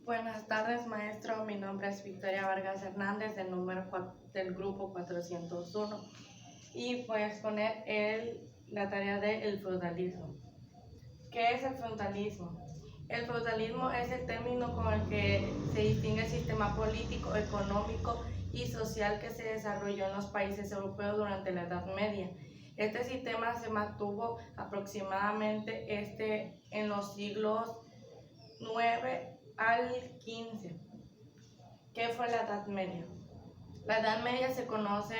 Buenas tardes, maestro. Mi nombre es Victoria Vargas Hernández, del grupo 401, y voy a exponer la tarea del feudalismo. ¿Qué es el feudalismo? El feudalismo es el término con el que se distingue el sistema político, económico y social que se desarrolló en los países europeos durante la Edad Media. Este sistema se mantuvo aproximadamente en los siglos 9 al 15. ¿Qué fue la Edad Media? La Edad Media se conoce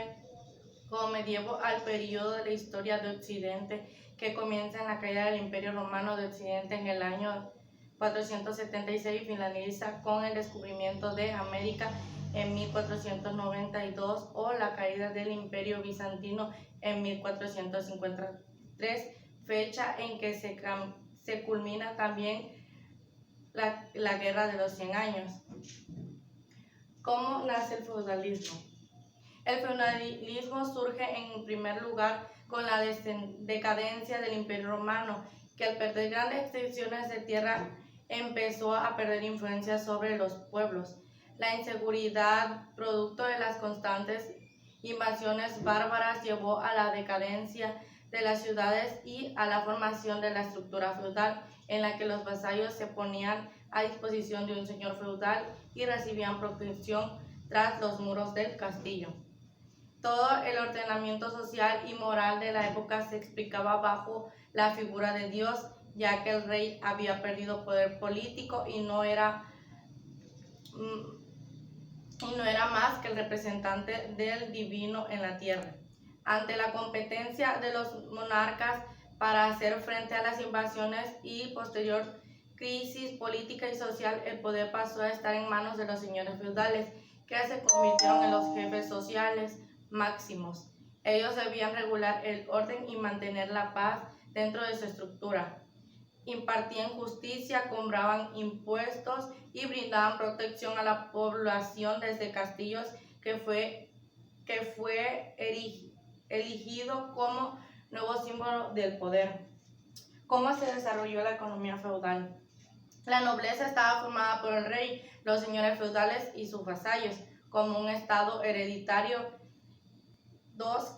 como medievo al periodo de la historia de Occidente que comienza en la caída del Imperio Romano de Occidente en el año 476 y finaliza con el descubrimiento de América en 1492 o la caída del Imperio Bizantino en 1453, fecha en que se culmina también la Guerra de los 100 años. ¿Cómo nace el feudalismo? El feudalismo surge en primer lugar con la decadencia del Imperio Romano, que al perder grandes extensiones de tierra empezó a perder influencia sobre los pueblos. La inseguridad, producto de las constantes invasiones bárbaras, llevó a la decadencia de las ciudades y a la formación de la estructura feudal, en la que los vasallos se ponían a disposición de un señor feudal y recibían protección tras los muros del castillo. Todo el ordenamiento social y moral de la época se explicaba bajo la figura de Dios, ya que el rey había perdido poder político y no era más que el representante del divino en la tierra. Ante la competencia de los monarcas para hacer frente a las invasiones y posterior crisis política y social, el poder pasó a estar en manos de los señores feudales, que se convirtieron en los jefes sociales máximos. Ellos debían regular el orden y mantener la paz dentro de su estructura. Impartían justicia, cobraban impuestos y brindaban protección a la población desde castillos que fue erigido como nuevo símbolo del poder. ¿Cómo se desarrolló la economía feudal? La nobleza estaba formada por el rey, los señores feudales y sus vasallos, como un estado hereditario.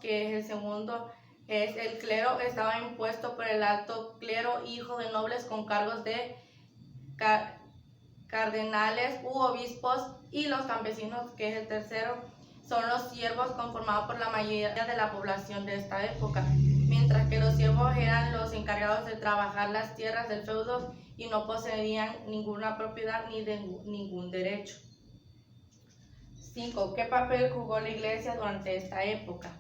Que es el segundo, es el clero, estaba impuesto por el alto clero, hijo de nobles con cargos de cardenales u obispos, y los campesinos, que es el tercero, son los siervos, conformados por la mayoría de la población de esta época, mientras que los siervos eran los encargados de trabajar las tierras del feudo y no poseían ninguna propiedad ni de ningún derecho. 5. ¿Qué papel jugó la Iglesia durante esta época?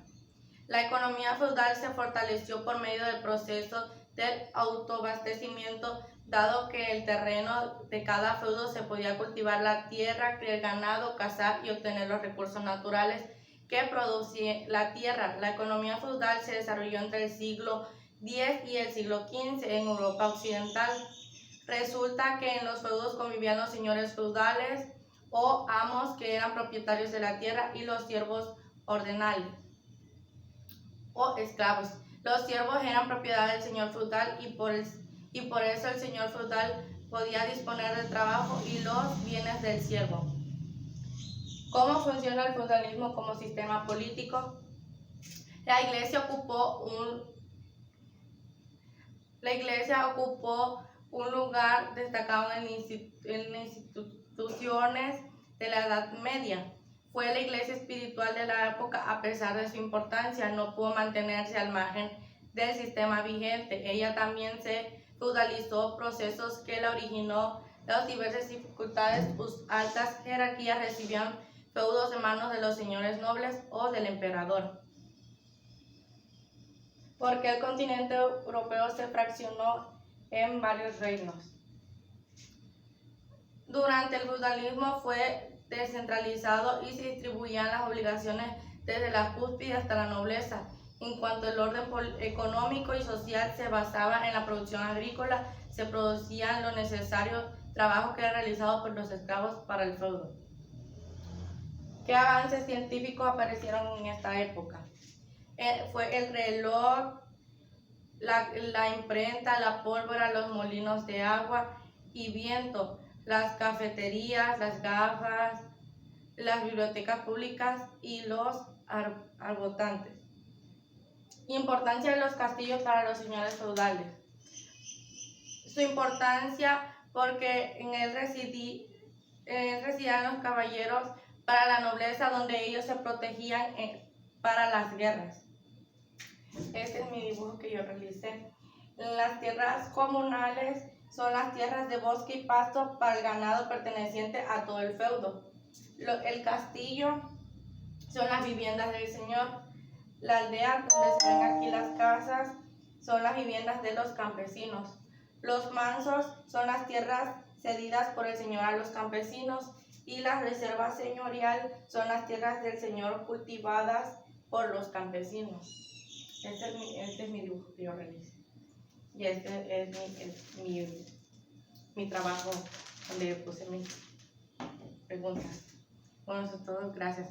La economía feudal se fortaleció por medio del proceso del autoabastecimiento, dado que el terreno de cada feudo se podía cultivar la tierra, criar ganado, cazar y obtener los recursos naturales que producía la tierra. La economía feudal se desarrolló entre el siglo X y el siglo XV en Europa occidental. Resulta que en los feudos convivían los señores feudales o amos, que eran propietarios de la tierra, y los siervos ordinales o esclavos. Los siervos eran propiedad del señor feudal y por eso el señor feudal podía disponer del trabajo y los bienes del siervo. ¿Cómo funciona el feudalismo como sistema político? La Iglesia ocupó un lugar destacado en instituciones de la Edad Media. Fue la iglesia espiritual de la época. A pesar de su importancia, no pudo mantenerse al margen del sistema vigente. Ella también se feudalizó, procesos que la originó las diversas dificultades. Sus altas jerarquías recibían feudos en manos de los señores nobles o del emperador. ¿Por qué el continente europeo se fraccionó en varios reinos? Durante el feudalismo fue descentralizado y se distribuían las obligaciones desde la cúspide hasta la nobleza. En cuanto al orden económico y social, se basaba en la producción agrícola, se producían los necesarios trabajos que eran realizados por los esclavos para el feudo. ¿Qué avances científicos aparecieron en esta época? Fue el reloj, la imprenta, la pólvora, los molinos de agua y viento, las cafeterías, las gafas, las bibliotecas públicas y los arbotantes. Importancia de los castillos para los señores feudales. Su importancia porque en él residían los caballeros para la nobleza, donde ellos se protegían para las guerras. Este es mi dibujo que yo realicé. Las tierras comunales son las tierras de bosque y pasto para el ganado perteneciente a todo el feudo. El castillo son las viviendas del señor. La aldea, donde se ven aquí las casas, son las viviendas de los campesinos. Los mansos son las tierras cedidas por el señor a los campesinos, y la reserva señorial son las tierras del señor cultivadas por los campesinos. Este es mi dibujo que yo realicé. Y este es mi trabajo donde puse mis preguntas. Bueno, eso es todo. Gracias.